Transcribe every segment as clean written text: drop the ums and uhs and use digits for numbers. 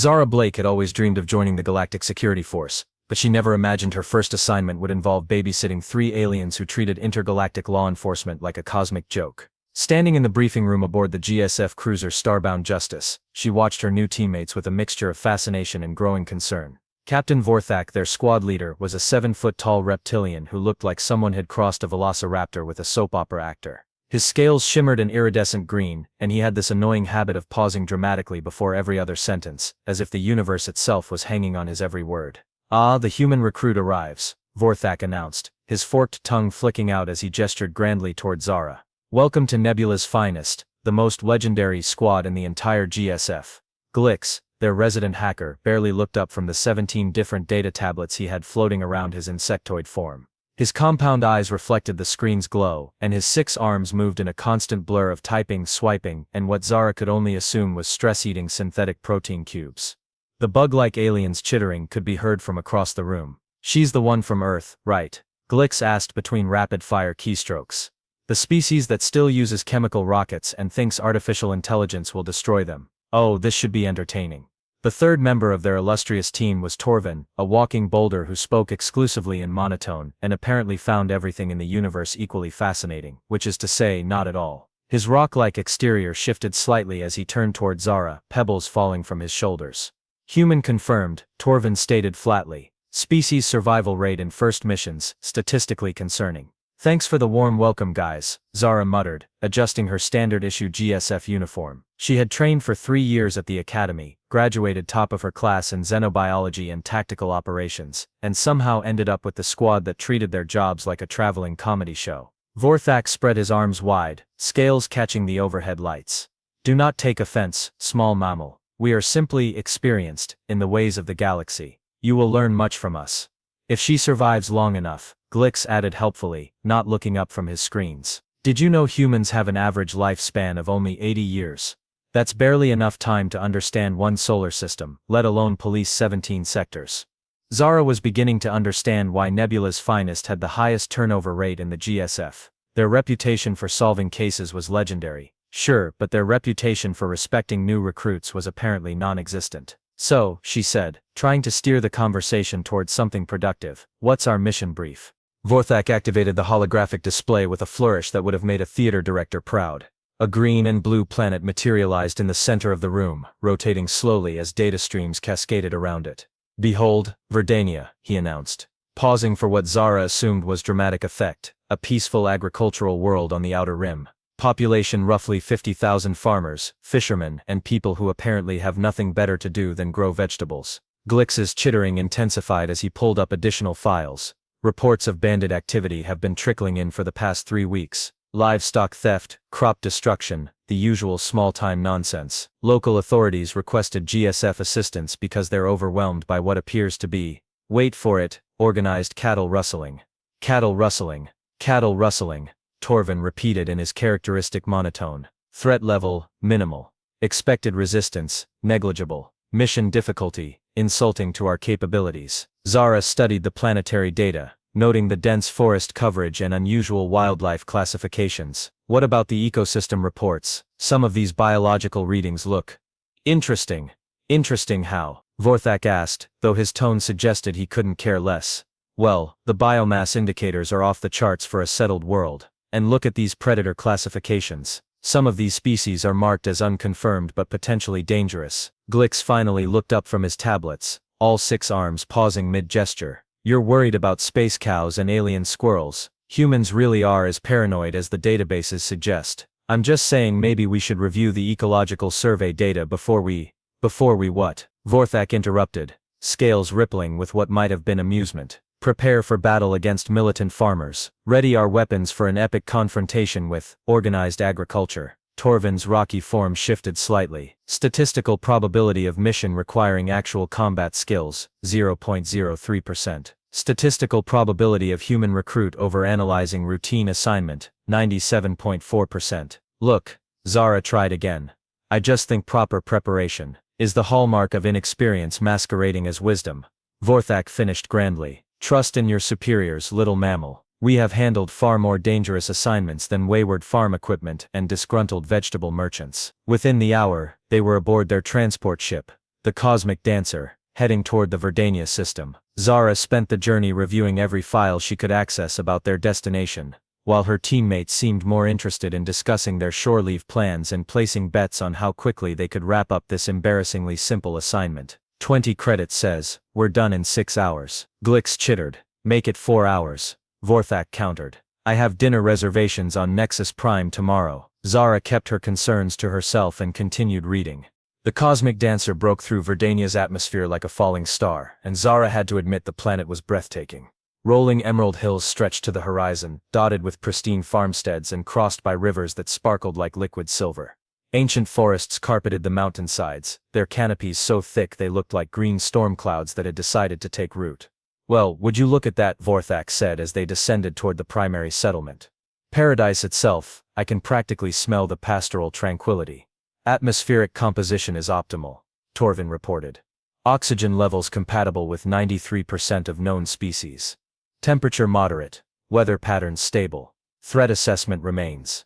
Zara Blake had always dreamed of joining the Galactic Security Force, but she never imagined her first assignment would involve babysitting 3 aliens who treated intergalactic law enforcement like a cosmic joke. Standing in the briefing room aboard the GSF cruiser Starbound Justice, she watched her new teammates with a mixture of fascination and growing concern. Captain Vorthak, their squad leader, was a 7-foot-tall reptilian who looked like someone had crossed a velociraptor with a soap opera actor. His scales shimmered an iridescent green, and he had this annoying habit of pausing dramatically before every other sentence, as if the universe itself was hanging on his every word. "Ah, the human recruit arrives," Vorthak announced, his forked tongue flicking out as he gestured grandly toward Zara. "Welcome to Nebula's finest, the most legendary squad in the entire GSF." Glix, their resident hacker, barely looked up from the 17 different data tablets he had floating around his insectoid form. His compound eyes reflected the screen's glow, and his 6 arms moved in a constant blur of typing, swiping, and what Zara could only assume was stress-eating synthetic protein cubes. The bug-like alien's chittering could be heard from across the room. "She's the one from Earth, right?" Glix asked between rapid-fire keystrokes. "The species that still uses chemical rockets and thinks artificial intelligence will destroy them. Oh, this should be entertaining." The third member of their illustrious team was Torvin, a walking boulder who spoke exclusively in monotone and apparently found everything in the universe equally fascinating, which is to say, not at all. His rock-like exterior shifted slightly as he turned toward Zara, pebbles falling from his shoulders. "Human confirmed," Torvin stated flatly. "Species survival rate in first missions, statistically concerning." "Thanks for the warm welcome, guys," Zara muttered, adjusting her standard-issue GSF uniform. She had trained for 3 years at the academy, graduated top of her class in xenobiology and tactical operations, and somehow ended up with the squad that treated their jobs like a traveling comedy show. Vorthak spread his arms wide, scales catching the overhead lights. "Do not take offense, small mammal. We are simply experienced in the ways of the galaxy. You will learn much from us. If she survives long enough," Glix added helpfully, not looking up from his screens. "Did you know humans have an average lifespan of only 80 years? That's barely enough time to understand one solar system, let alone police 17 sectors." Zara was beginning to understand why Nebula's finest had the highest turnover rate in the GSF. Their reputation for solving cases was legendary, sure, but their reputation for respecting new recruits was apparently non-existent. "So," she said, trying to steer the conversation towards something productive, "what's our mission brief?" Vorthak activated the holographic display with a flourish that would have made a theater director proud. A green and blue planet materialized in the center of the room, rotating slowly as data streams cascaded around it. "Behold, Verdania," he announced, pausing for what Zara assumed was dramatic effect, a peaceful agricultural world on the outer rim. Population roughly 50,000 farmers, fishermen, and people who apparently have nothing better to do than grow vegetables. Glix's chittering intensified as he pulled up additional files. "Reports of bandit activity have been trickling in for the past 3 weeks. Livestock theft, crop destruction, the usual small-time nonsense. Local authorities requested GSF assistance because they're overwhelmed by what appears to be, wait for it, organized cattle rustling." "Cattle rustling. Cattle rustling," Torvin repeated in his characteristic monotone. "Threat level, minimal. Expected resistance, negligible. Mission difficulty, insulting to our capabilities." Zara studied the planetary data, noting the dense forest coverage and unusual wildlife classifications. "What about the ecosystem reports? Some of these biological readings look interesting." "Interesting how?" Vorthak asked, though his tone suggested he couldn't care less. "Well, the biomass indicators are off the charts for a settled world. And look at these predator classifications. Some of these species are marked as unconfirmed but potentially dangerous." Glix finally looked up from his tablets, all 6 arms pausing mid-gesture. "You're worried about space cows and alien squirrels. Humans really are as paranoid as the databases suggest. I'm just saying maybe we should review the ecological survey data before we what?" Vorthak interrupted, scales rippling with what might have been amusement. "Prepare for battle against militant farmers. Ready our weapons for an epic confrontation with organized agriculture." Torvin's rocky form shifted slightly. "Statistical probability of mission requiring actual combat skills, 0.03%. Statistical probability of human recruit over analyzing routine assignment, 97.4%. Look," Zara tried again. "I just think proper preparation is the hallmark of inexperience masquerading as wisdom." Vorthak finished grandly. "Trust in your superiors, little mammal. We have handled far more dangerous assignments than wayward farm equipment and disgruntled vegetable merchants." Within the hour, they were aboard their transport ship, The cosmic dancer, heading toward the Verdania system. Zara spent the journey reviewing every file she could access about their destination, while her teammates seemed more interested in discussing their shore leave plans and placing bets on how quickly they could wrap up this embarrassingly simple assignment. 20 credits says, "We're done in 6 hours. Glix chittered. "Make it 4 hours. Vorthak countered. "I have dinner reservations on Nexus Prime tomorrow." Zara kept her concerns to herself and continued reading. The cosmic dancer broke through Verdania's atmosphere like a falling star, and Zara had to admit the planet was breathtaking. Rolling emerald hills stretched to the horizon, dotted with pristine farmsteads and crossed by rivers that sparkled like liquid silver. Ancient forests carpeted the mountainsides, their canopies so thick they looked like green storm clouds that had decided to take root. "Well, would you look at that," Vorthak said as they descended toward the primary settlement. "Paradise itself, I can practically smell the pastoral tranquility. Atmospheric composition is optimal," Torvin reported. "Oxygen levels compatible with 93% of known species. Temperature moderate, weather patterns stable. Threat assessment remains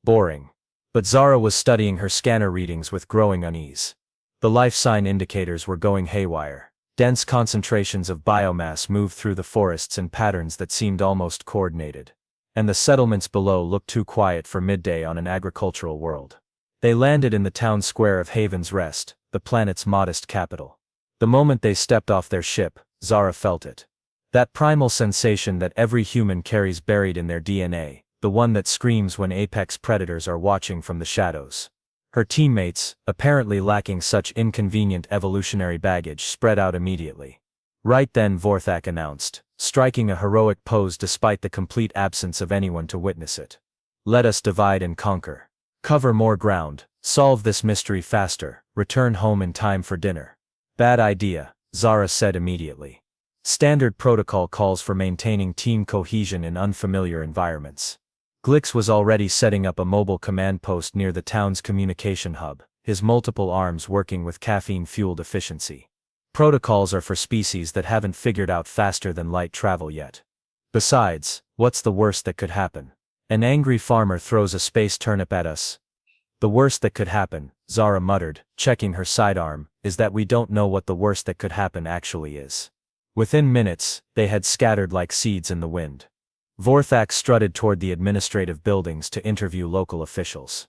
boring." But Zara was studying her scanner readings with growing unease. The life sign indicators were going haywire. Dense concentrations of biomass moved through the forests in patterns that seemed almost coordinated. And the settlements below looked too quiet for midday on an agricultural world. They landed in the town square of Haven's Rest, the planet's modest capital. The moment they stepped off their ship, Zara felt it. That primal sensation that every human carries buried in their DNA, the one that screams when apex predators are watching from the shadows. Her teammates, apparently lacking such inconvenient evolutionary baggage, spread out immediately. Right then, Vorthak announced, striking a heroic pose despite the complete absence of anyone to witness it. "Let us divide and conquer. Cover more ground, solve this mystery faster, return home in time for dinner." "Bad idea," Zara said immediately. Standard protocol calls for maintaining team cohesion in unfamiliar environments. Glix was already setting up a mobile command post near the town's communication hub, his multiple arms working with caffeine-fueled efficiency. Protocols are for species that haven't figured out faster than light travel yet. Besides, what's the worst that could happen? An angry farmer throws a space turnip at us. "The worst that could happen," Zara muttered, checking her sidearm, "is that we don't know what the worst that could happen actually is." Within minutes, they had scattered like seeds in the wind. Vorthak strutted toward the administrative buildings to interview local officials.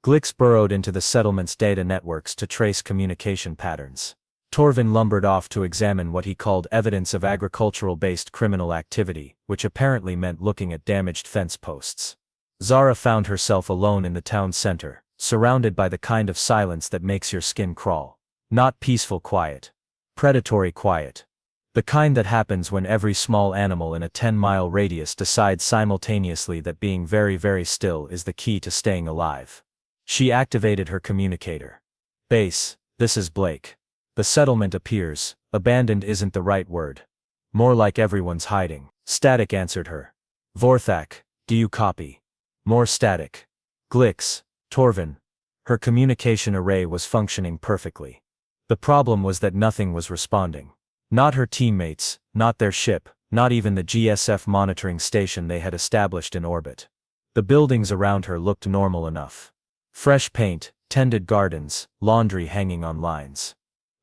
Glix burrowed into the settlement's data networks to trace communication patterns. Torvin lumbered off to examine what he called evidence of agricultural-based criminal activity, which apparently meant looking at damaged fence posts. Zara found herself alone in the town center, surrounded by the kind of silence that makes your skin crawl. Not peaceful quiet. Predatory quiet. The kind that happens when every small animal in a 10-mile radius decides simultaneously that being very, very still is the key to staying alive. She activated her communicator. "Base, this is Blake. The settlement appears, abandoned isn't the right word. More like everyone's hiding." Static answered her. "Vorthak, do you copy?" More static. "Glix, Torvin." Her communication array was functioning perfectly. The problem was that nothing was responding. Not her teammates, not their ship, not even the GSF monitoring station they had established in orbit. The buildings around her looked normal enough. Fresh paint, tended gardens, laundry hanging on lines.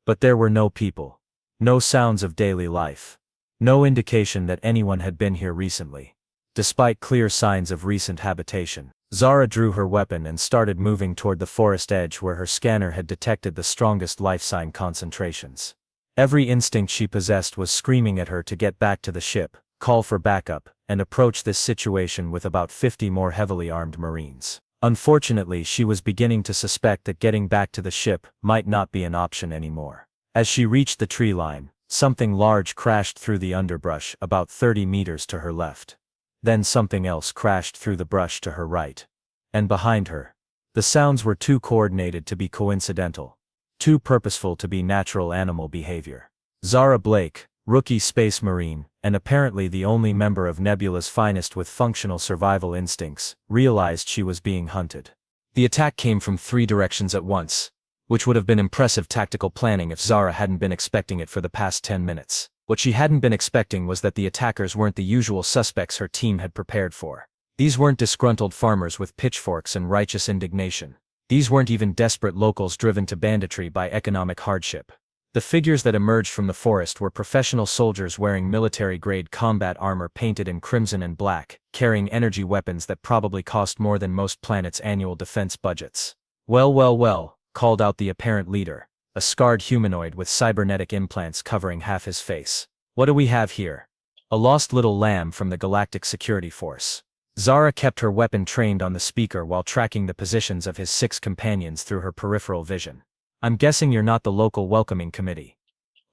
But there were no people. No sounds of daily life. No indication that anyone had been here recently. Despite clear signs of recent habitation, Zara drew her weapon and started moving toward the forest edge where her scanner had detected the strongest life sign concentrations. Every instinct she possessed was screaming at her to get back to the ship, call for backup, and approach this situation with about 50 more heavily armed Marines. Unfortunately, she was beginning to suspect that getting back to the ship might not be an option anymore. As she reached the tree line, something large crashed through the underbrush about 30 meters to her left. Then something else crashed through the brush to her right. And behind her. The sounds were too coordinated to be coincidental. Too purposeful to be natural animal behavior. Zara Blake, rookie space marine, and apparently the only member of Nebula's finest with functional survival instincts, realized she was being hunted. The attack came from 3 directions at once, which would have been impressive tactical planning if Zara hadn't been expecting it for the past 10 minutes. What she hadn't been expecting was that the attackers weren't the usual suspects her team had prepared for. These weren't disgruntled farmers with pitchforks and righteous indignation. These weren't even desperate locals driven to banditry by economic hardship. The figures that emerged from the forest were professional soldiers wearing military-grade combat armor painted in crimson and black, carrying energy weapons that probably cost more than most planets' annual defense budgets. Well, well, well, called out the apparent leader, a scarred humanoid with cybernetic implants covering half his face. What do we have here? A lost little lamb from the Galactic Security Force. Zara kept her weapon trained on the speaker while tracking the positions of his 6 companions through her peripheral vision. I'm guessing you're not the local welcoming committee.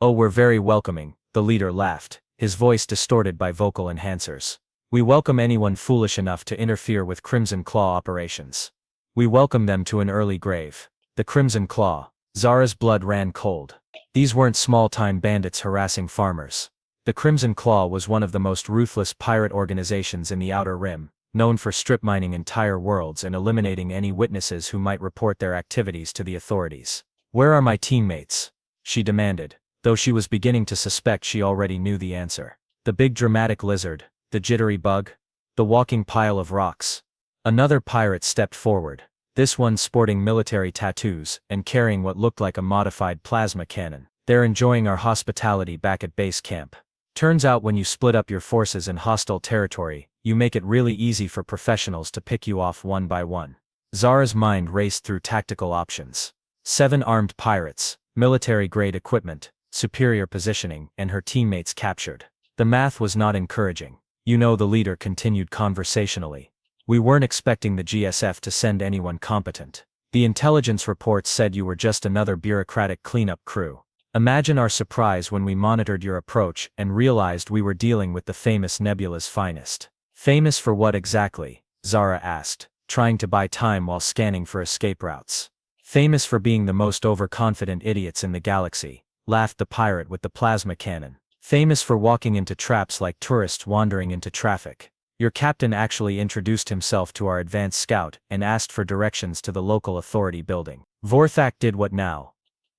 Oh, we're very welcoming, the leader laughed, his voice distorted by vocal enhancers. We welcome anyone foolish enough to interfere with Crimson Claw operations. We welcome them to an early grave. The Crimson Claw. Zara's blood ran cold. These weren't small-time bandits harassing farmers. The Crimson Claw was one of the most ruthless pirate organizations in the Outer Rim, known for strip mining entire worlds and eliminating any witnesses who might report their activities to the authorities. Where are my teammates? She demanded, though she was beginning to suspect she already knew the answer. The big dramatic lizard, the jittery bug, the walking pile of rocks. Another pirate stepped forward, this one sporting military tattoos and carrying what looked like a modified plasma cannon. They're enjoying our hospitality back at base camp. Turns out when you split up your forces in hostile territory, you make it really easy for professionals to pick you off one by one. Zara's mind raced through tactical options. 7 armed pirates, military-grade equipment, superior positioning, and her teammates captured. The math was not encouraging. You know, the leader continued conversationally. We weren't expecting the GSF to send anyone competent. The intelligence reports said you were just another bureaucratic cleanup crew. Imagine our surprise when we monitored your approach and realized we were dealing with the famous Nebula's finest. Famous for what exactly? Zara asked, trying to buy time while scanning for escape routes. Famous for being the most overconfident idiots in the galaxy, laughed the pirate with the plasma cannon. Famous for walking into traps like tourists wandering into traffic. Your captain actually introduced himself to our advanced scout and asked for directions to the local authority building. Vorthak did what now?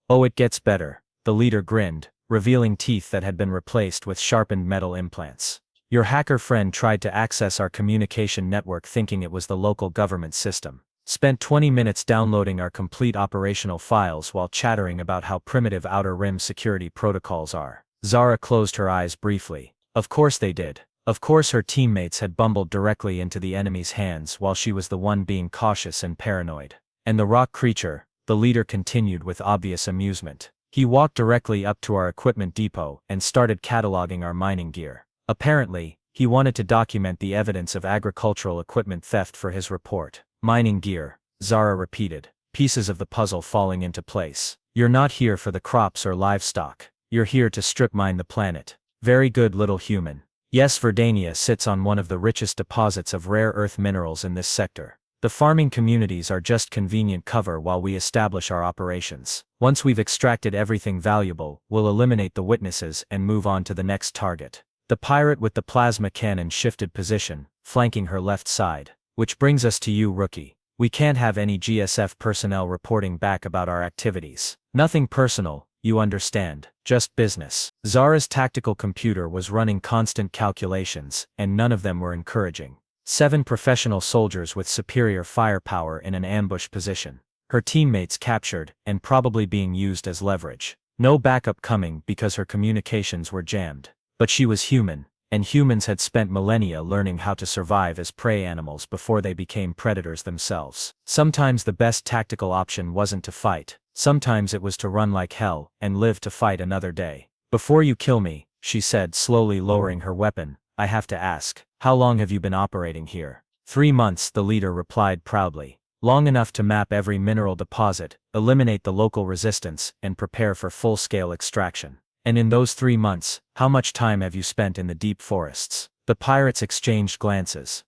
Oh, it gets better. The leader grinned, revealing teeth that had been replaced with sharpened metal implants. Your hacker friend tried to access our communication network thinking it was the local government system. Spent 20 minutes downloading our complete operational files while chattering about how primitive Outer Rim security protocols are. Zara closed her eyes briefly. Of course they did. Of course her teammates had bumbled directly into the enemy's hands while she was the one being cautious and paranoid. And the rock creature, the leader continued with obvious amusement. He walked directly up to our equipment depot and started cataloging our mining gear. Apparently, he wanted to document the evidence of agricultural equipment theft for his report. Mining gear, Zara repeated, pieces of the puzzle falling into place. You're not here for the crops or livestock. You're here to strip mine the planet. Very good, little human. Yes, Verdania sits on one of the richest deposits of rare earth minerals in this sector. The farming communities are just convenient cover while we establish our operations. Once we've extracted everything valuable, we'll eliminate the witnesses and move on to the next target. The pirate with the plasma cannon shifted position, flanking her left side. Which brings us to you, rookie. We can't have any GSF personnel reporting back about our activities. Nothing personal, you understand, just business. Zara's tactical computer was running constant calculations, and none of them were encouraging. 7 professional soldiers with superior firepower in an ambush position. Her teammates captured, and probably being used as leverage. No backup coming because her communications were jammed. But she was human, and humans had spent millennia learning how to survive as prey animals before they became predators themselves. Sometimes the best tactical option wasn't to fight, sometimes it was to run like hell and live to fight another day. Before you kill me, she said, slowly lowering her weapon, I have to ask, how long have you been operating here? 3 months, the leader replied proudly. Long enough to map every mineral deposit, eliminate the local resistance, and prepare for full-scale extraction. And in those 3 months, how much time have you spent in the deep forests? The pirates exchanged glances.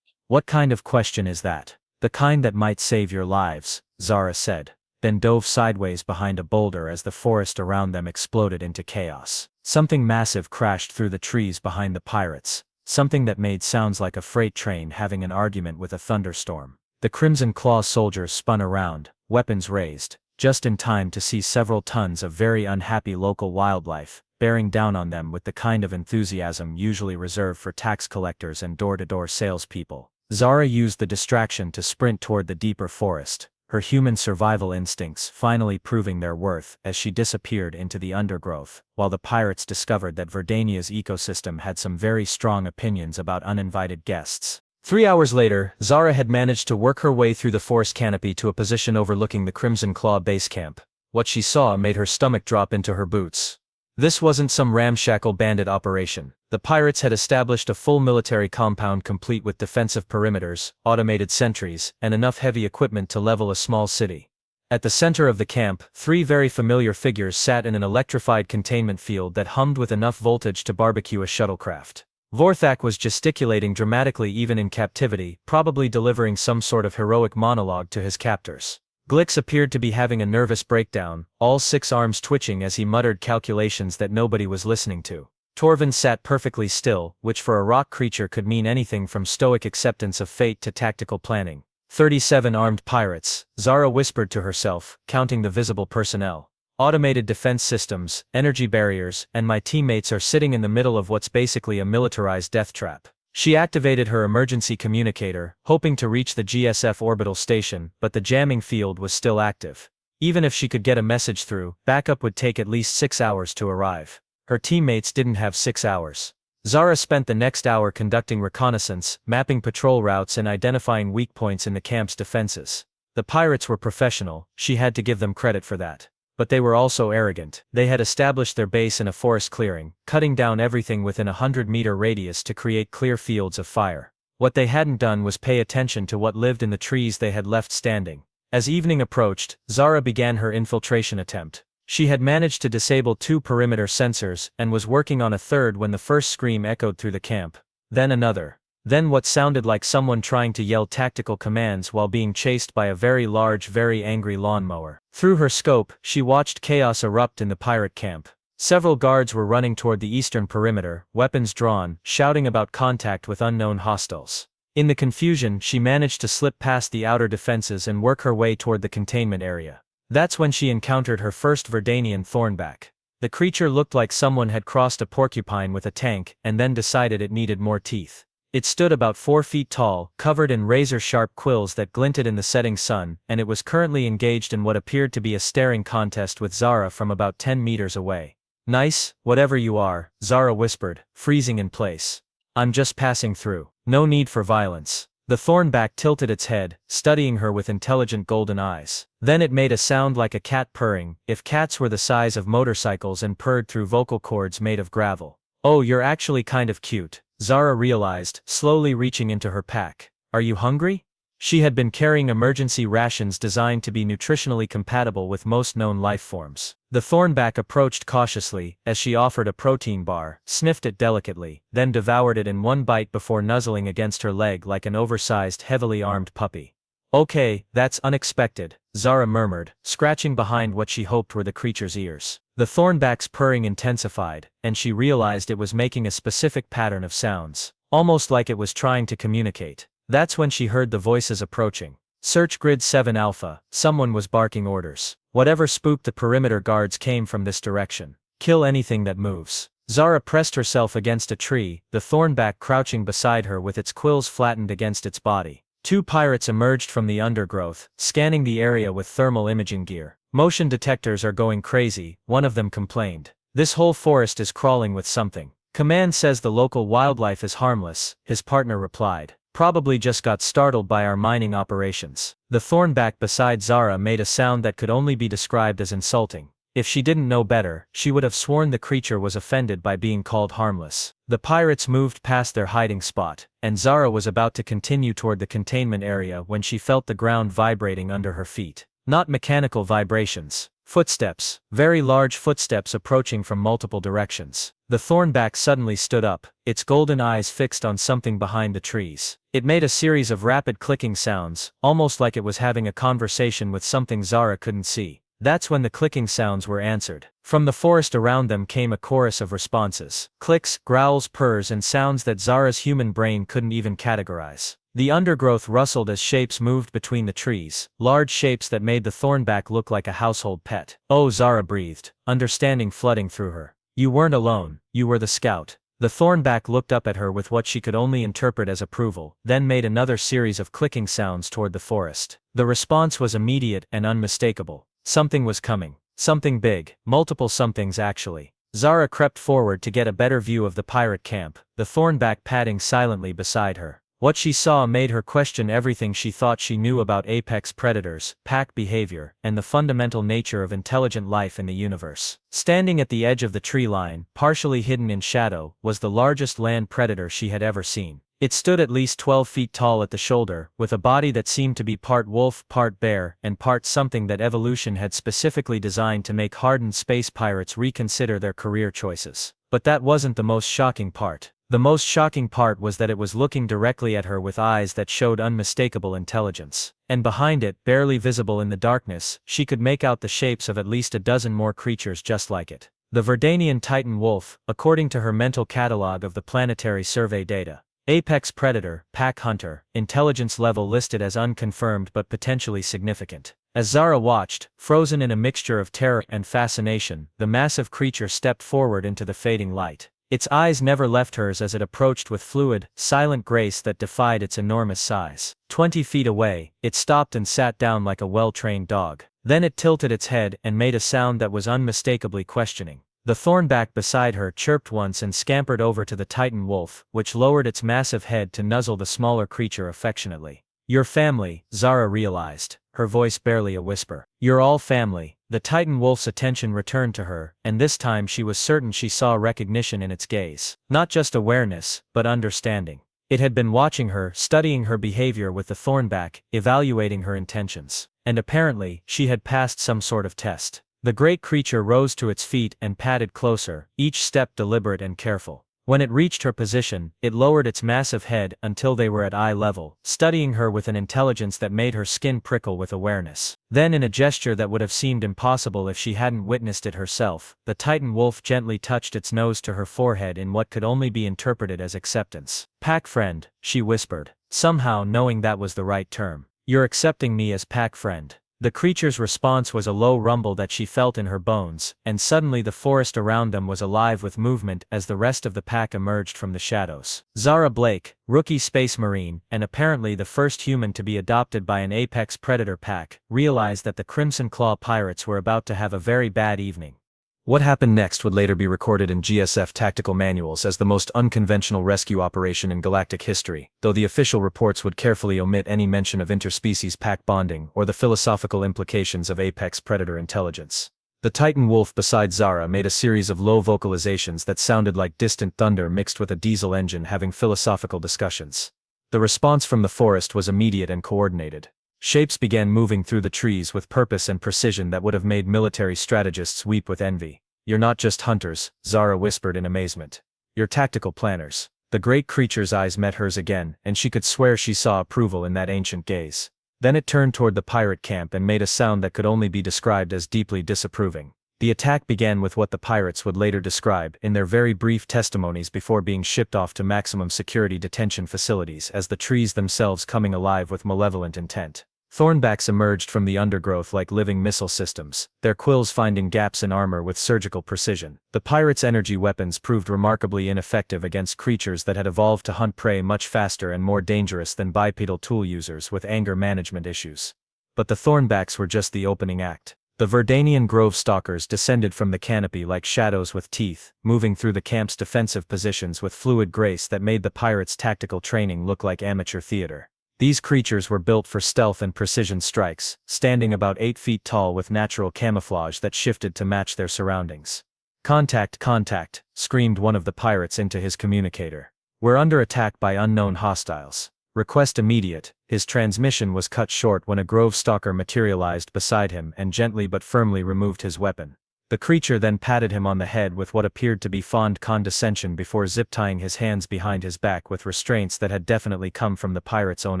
What kind of question is that? The kind that might save your lives, Zara said, then dove sideways behind a boulder as the forest around them exploded into chaos. Something massive crashed through the trees behind the pirates, something that made sounds like a freight train having an argument with a thunderstorm. The Crimson Claw soldiers spun around, weapons raised, just in time to see several tons of very unhappy local wildlife, bearing down on them with the kind of enthusiasm usually reserved for tax collectors and door-to-door salespeople. Zara used the distraction to sprint toward the deeper forest, her human survival instincts finally proving their worth as she disappeared into the undergrowth, while the pirates discovered that Verdania's ecosystem had some very strong opinions about uninvited guests. 3 hours later, Zara had managed to work her way through the forest canopy to a position overlooking the Crimson Claw base camp. What she saw made her stomach drop into her boots. This wasn't some ramshackle bandit operation. The pirates had established a full military compound complete with defensive perimeters, automated sentries, and enough heavy equipment to level a small city. At the center of the camp, 3 very familiar figures sat in an electrified containment field that hummed with enough voltage to barbecue a shuttlecraft. Vorthak was gesticulating dramatically even in captivity, probably delivering some sort of heroic monologue to his captors. Glix appeared to be having a nervous breakdown, all 6 arms twitching as he muttered calculations that nobody was listening to. Torvin sat perfectly still, which for a rock creature could mean anything from stoic acceptance of fate to tactical planning. 37 armed pirates, Zara whispered to herself, counting the visible personnel. Automated defense systems, energy barriers, and my teammates are sitting in the middle of what's basically a militarized death trap. She activated her emergency communicator, hoping to reach the GSF orbital station, but the jamming field was still active. Even if she could get a message through, backup would take at least 6 hours to arrive. Her teammates didn't have 6 hours. Zara spent the next hour conducting reconnaissance, mapping patrol routes and identifying weak points in the camp's defenses. The pirates were professional, she had to give them credit for that. But they were also arrogant. They had established their base in a forest clearing, cutting down everything within a 100-meter radius to create clear fields of fire. What they hadn't done was pay attention to what lived in the trees they had left standing. As evening approached, Zara began her infiltration attempt. She had managed to disable 2 perimeter sensors and was working on a third when the first scream echoed through the camp. Then another. Then what sounded like someone trying to yell tactical commands while being chased by a very large, very angry lawnmower. Through her scope, she watched chaos erupt in the pirate camp. Several guards were running toward the eastern perimeter, weapons drawn, shouting about contact with unknown hostiles. In the confusion, she managed to slip past the outer defenses and work her way toward the containment area. That's when she encountered her first Verdanian thornback. The creature looked like someone had crossed a porcupine with a tank and then decided it needed more teeth. It stood about 4 feet tall, covered in razor-sharp quills that glinted in the setting sun, and it was currently engaged in what appeared to be a staring contest with Zara from about 10 meters away. "Nice, whatever you are," Zara whispered, freezing in place. "I'm just passing through. No need for violence." The thornback tilted its head, studying her with intelligent golden eyes. Then it made a sound like a cat purring, if cats were the size of motorcycles, and purred through vocal cords made of gravel. "Oh, you're actually kind of cute," Zara realized, slowly reaching into her pack. "Are you hungry?" She had been carrying emergency rations designed to be nutritionally compatible with most known life forms. The thornback approached cautiously, as she offered a protein bar, sniffed it delicately, then devoured it in one bite before nuzzling against her leg like an oversized, heavily armed puppy. "Okay, that's unexpected," Zara murmured, scratching behind what she hoped were the creature's ears. The thornback's purring intensified, and she realized it was making a specific pattern of sounds, almost like it was trying to communicate. That's when she heard the voices approaching. "Search Grid 7 Alpha," someone was barking orders. Whatever spooked the perimeter guards came from this direction. "Kill anything that moves." Zara pressed herself against a tree, the thornback crouching beside her with its quills flattened against its body. 2 pirates emerged from the undergrowth, scanning the area with thermal imaging gear. "Motion detectors are going crazy," one of them complained. "This whole forest is crawling with something." "Command says the local wildlife is harmless," his partner replied. "Probably just got startled by our mining operations." The thornback beside Zara made a sound that could only be described as insulting. If she didn't know better, she would have sworn the creature was offended by being called harmless. The pirates moved past their hiding spot, and Zara was about to continue toward the containment area when she felt the ground vibrating under her feet. Not mechanical vibrations. Footsteps, very large footsteps approaching from multiple directions. The thornback suddenly stood up, its golden eyes fixed on something behind the trees. It made a series of rapid clicking sounds, almost like it was having a conversation with something Zara couldn't see. That's when the clicking sounds were answered. From the forest around them came a chorus of responses. Clicks, growls, purrs, and sounds that Zara's human brain couldn't even categorize. The undergrowth rustled as shapes moved between the trees, large shapes that made the thornback look like a household pet. "Oh," Zara breathed, understanding flooding through her. "You weren't alone, you were the scout." The thornback looked up at her with what she could only interpret as approval, then made another series of clicking sounds toward the forest. The response was immediate and unmistakable. Something was coming. Something big, multiple somethings actually. Zara crept forward to get a better view of the pirate camp, the thornback padding silently beside her. What she saw made her question everything she thought she knew about apex predators, pack behavior, and the fundamental nature of intelligent life in the universe. Standing at the edge of the tree line, partially hidden in shadow, was the largest land predator she had ever seen. It stood at least 12 feet tall at the shoulder, with a body that seemed to be part wolf, part bear, and part something that evolution had specifically designed to make hardened space pirates reconsider their career choices. But that wasn't the most shocking part. The most shocking part was that it was looking directly at her with eyes that showed unmistakable intelligence. And behind it, barely visible in the darkness, she could make out the shapes of at least a dozen more creatures just like it. The Verdanian Titan wolf, according to her mental catalog of the planetary survey data. Apex predator, pack hunter, intelligence level listed as unconfirmed but potentially significant. As Zara watched, frozen in a mixture of terror and fascination, the massive creature stepped forward into the fading light. Its eyes never left hers as it approached with fluid, silent grace that defied its enormous size. 20 feet away, it stopped and sat down like a well-trained dog. Then it tilted its head and made a sound that was unmistakably questioning. The thornback beside her chirped once and scampered over to the Titan wolf, which lowered its massive head to nuzzle the smaller creature affectionately. "Your family," Zara realized, her voice barely a whisper. "You're all family." The Titan wolf's attention returned to her, and this time she was certain she saw recognition in its gaze. Not just awareness, but understanding. It had been watching her, studying her behavior with the thornback, evaluating her intentions. And apparently, she had passed some sort of test. The great creature rose to its feet and padded closer, each step deliberate and careful. When it reached her position, it lowered its massive head until they were at eye level, studying her with an intelligence that made her skin prickle with awareness. Then in a gesture that would have seemed impossible if she hadn't witnessed it herself, the Titan wolf gently touched its nose to her forehead in what could only be interpreted as acceptance. "Pack friend," she whispered, somehow knowing that was the right term. "You're accepting me as pack friend." The creature's response was a low rumble that she felt in her bones, and suddenly the forest around them was alive with movement as the rest of the pack emerged from the shadows. Zara Blake, rookie space marine, and apparently the first human to be adopted by an apex predator pack, realized that the Crimson Claw pirates were about to have a very bad evening. What happened next would later be recorded in GSF tactical manuals as the most unconventional rescue operation in galactic history, though the official reports would carefully omit any mention of interspecies pack bonding or the philosophical implications of apex predator intelligence. The Titan wolf beside Zara made a series of low vocalizations that sounded like distant thunder mixed with a diesel engine having philosophical discussions. The response from the forest was immediate and coordinated. Shapes began moving through the trees with purpose and precision that would have made military strategists weep with envy. "You're not just hunters," Zara whispered in amazement. "You're tactical planners." The great creature's eyes met hers again, and she could swear she saw approval in that ancient gaze. Then it turned toward the pirate camp and made a sound that could only be described as deeply disapproving. The attack began with what the pirates would later describe in their very brief testimonies before being shipped off to maximum security detention facilities as the trees themselves coming alive with malevolent intent. Thornbacks emerged from the undergrowth like living missile systems, their quills finding gaps in armor with surgical precision. The pirates' energy weapons proved remarkably ineffective against creatures that had evolved to hunt prey much faster and more dangerous than bipedal tool users with anger management issues. But the Thornbacks were just the opening act. The Verdanian Grove Stalkers descended from the canopy like shadows with teeth, moving through the camp's defensive positions with fluid grace that made the pirates' tactical training look like amateur theater. These creatures were built for stealth and precision strikes, standing about 8 feet tall with natural camouflage that shifted to match their surroundings. "Contact, contact," screamed one of the pirates into his communicator. "We're under attack by unknown hostiles. Request immediate." His transmission was cut short when a Grove Stalker materialized beside him and gently but firmly removed his weapon. The creature then patted him on the head with what appeared to be fond condescension before zip-tying his hands behind his back with restraints that had definitely come from the pirate's own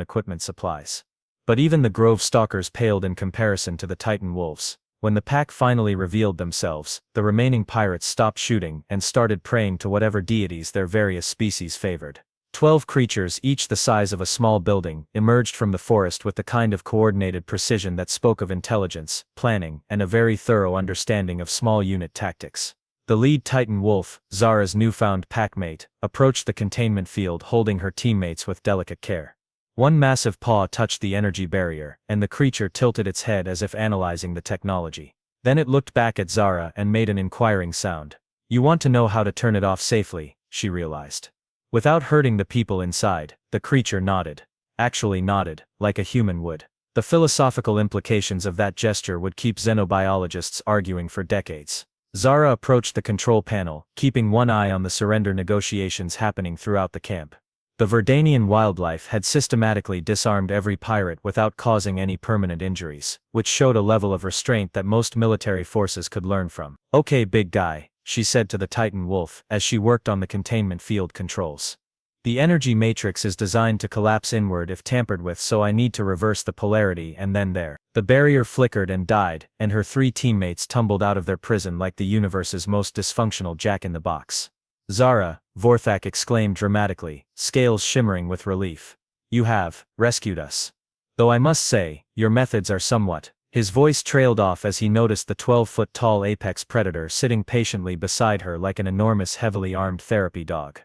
equipment supplies. But even the Grove Stalkers paled in comparison to the Titan wolves. When the pack finally revealed themselves, the remaining pirates stopped shooting and started praying to whatever deities their various species favored. 12 creatures, each the size of a small building, emerged from the forest with the kind of coordinated precision that spoke of intelligence, planning, and a very thorough understanding of small unit tactics. The lead Titan wolf, Zara's newfound packmate, approached the containment field holding her teammates with delicate care. One massive paw touched the energy barrier, and the creature tilted its head as if analyzing the technology. Then it looked back at Zara and made an inquiring sound. You want to know how to turn it off safely, she realized. Without hurting the people inside, the creature nodded. Actually nodded, like a human would. The philosophical implications of that gesture would keep xenobiologists arguing for decades. Zara approached the control panel, keeping one eye on the surrender negotiations happening throughout the camp. The Verdanian wildlife had systematically disarmed every pirate without causing any permanent injuries, which showed a level of restraint that most military forces could learn from. Okay, big guy, she said to the Titan wolf as she worked on the containment field controls. The energy matrix is designed to collapse inward if tampered with, so I need to reverse the polarity and then there. The barrier flickered and died, and her 3 teammates tumbled out of their prison like the universe's most dysfunctional jack-in-the-box. Zara, Vorthak exclaimed dramatically, scales shimmering with relief. You have rescued us. Though I must say, your methods are somewhat. His voice trailed off as he noticed the 12-foot-tall apex predator sitting patiently beside her like an enormous heavily armed therapy dog.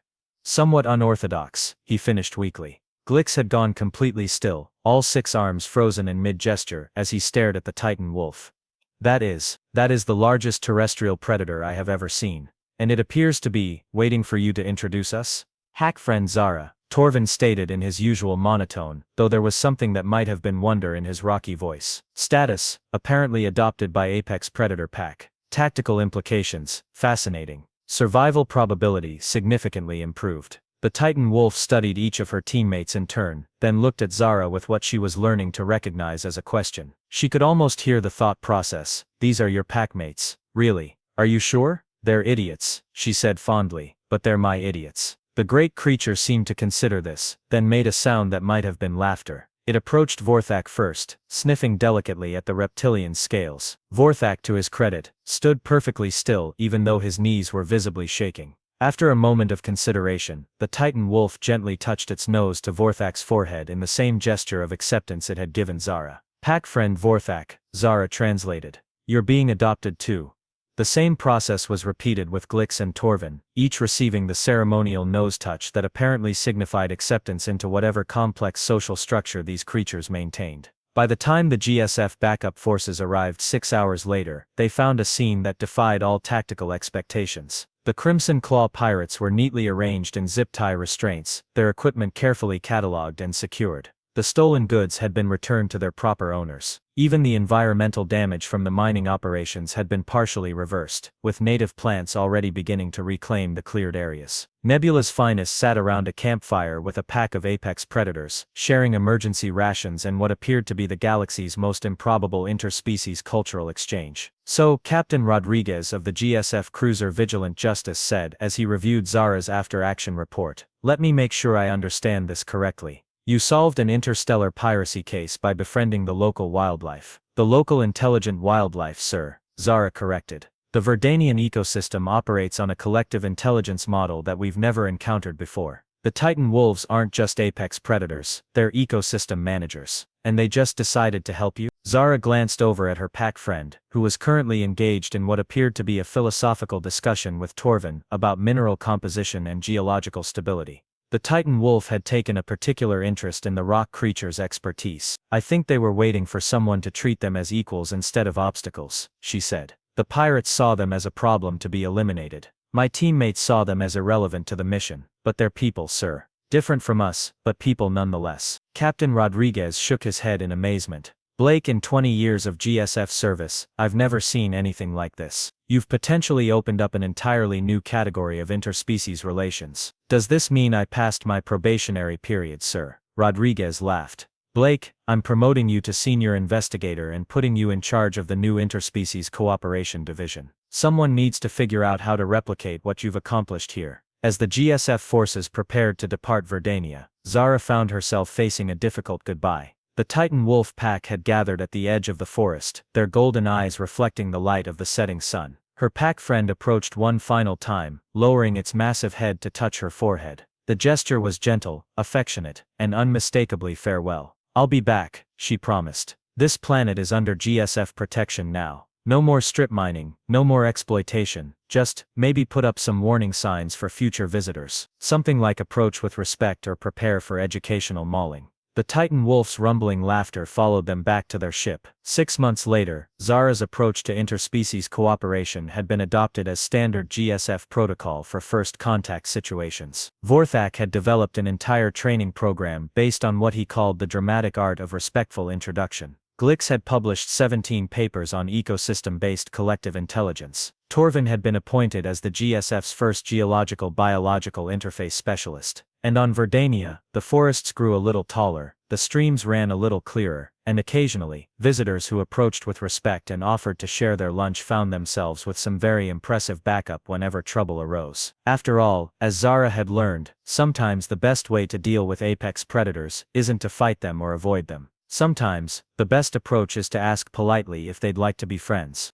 Somewhat unorthodox, he finished weakly. Glix had gone completely still, all 6 arms frozen in mid-gesture as he stared at the Titan wolf. That is the largest terrestrial predator I have ever seen. And it appears to be waiting for you to introduce us? Hack friend Zara, Torvin stated in his usual monotone, though there was something that might have been wonder in his rocky voice. Status, apparently adopted by Apex Predator Pack. Tactical implications, fascinating. Survival probability significantly improved. The Titan wolf studied each of her teammates in turn, then looked at Zara with what she was learning to recognize as a question. She could almost hear the thought process. These are your packmates, really? Are you sure? They're idiots, she said fondly, but they're my idiots. The great creature seemed to consider this, then made a sound that might have been laughter. It approached Vorthak first, sniffing delicately at the reptilian's scales. Vorthak, to his credit, stood perfectly still even though his knees were visibly shaking. After a moment of consideration, the Titan wolf gently touched its nose to Vorthak's forehead in the same gesture of acceptance it had given Zara. Pack friend Vorthak, Zara translated. You're being adopted too. The same process was repeated with Glix and Torvin, each receiving the ceremonial nose touch that apparently signified acceptance into whatever complex social structure these creatures maintained. By the time the GSF backup forces arrived 6 hours later, they found a scene that defied all tactical expectations. The Crimson Claw pirates were neatly arranged in zip-tie restraints, their equipment carefully catalogued and secured. The stolen goods had been returned to their proper owners. Even the environmental damage from the mining operations had been partially reversed, with native plants already beginning to reclaim the cleared areas. Nebula's finest sat around a campfire with a pack of apex predators, sharing emergency rations and what appeared to be the galaxy's most improbable interspecies cultural exchange. So, Captain Rodriguez of the GSF cruiser Vigilant Justice said as he reviewed Zara's after-action report, "Let me make sure I understand this correctly. You solved an interstellar piracy case by befriending the local wildlife." "The local intelligent wildlife, sir," Zara corrected. "The Verdanian ecosystem operates on a collective intelligence model that we've never encountered before. The Titan wolves aren't just apex predators, they're ecosystem managers. And they just decided to help you?" Zara glanced over at her pack friend, who was currently engaged in what appeared to be a philosophical discussion with Torvin about mineral composition and geological stability. The Titan wolf had taken a particular interest in the rock creature's expertise. "I think they were waiting for someone to treat them as equals instead of obstacles," she said. "The pirates saw them as a problem to be eliminated. My teammates saw them as irrelevant to the mission. But they're people, sir. Different from us, but people nonetheless." Captain Rodriguez shook his head in amazement. "Blake, in 20 years of GSF service, I've never seen anything like this. You've potentially opened up an entirely new category of interspecies relations. Does this mean I passed my probationary period, sir?" Rodriguez laughed. "Blake, I'm promoting you to senior investigator and putting you in charge of the new interspecies cooperation division. Someone needs to figure out how to replicate what you've accomplished here." As the GSF forces prepared to depart Verdania, Zara found herself facing a difficult goodbye. The Titan wolf pack had gathered at the edge of the forest, their golden eyes reflecting the light of the setting sun. Her pack friend approached one final time, lowering its massive head to touch her forehead. The gesture was gentle, affectionate, and unmistakably farewell. "I'll be back," she promised. "This planet is under GSF protection now. No more strip mining, no more exploitation, just, maybe put up some warning signs for future visitors. Something like approach with respect or prepare for educational mauling. The Titan Wolf's rumbling laughter followed them back to their ship. 6 months later, Zara's approach to interspecies cooperation had been adopted as standard GSF protocol for first contact situations. Vorthak had developed an entire training program based on what he called the dramatic art of respectful introduction. Glix had published 17 papers on ecosystem-based collective intelligence. Torvin had been appointed as the GSF's first geological-biological interface specialist. And on Verdania, the forests grew a little taller, the streams ran a little clearer, and occasionally, visitors who approached with respect and offered to share their lunch found themselves with some very impressive backup whenever trouble arose. After all, as Zara had learned, sometimes the best way to deal with apex predators isn't to fight them or avoid them. Sometimes, the best approach is to ask politely if they'd like to be friends.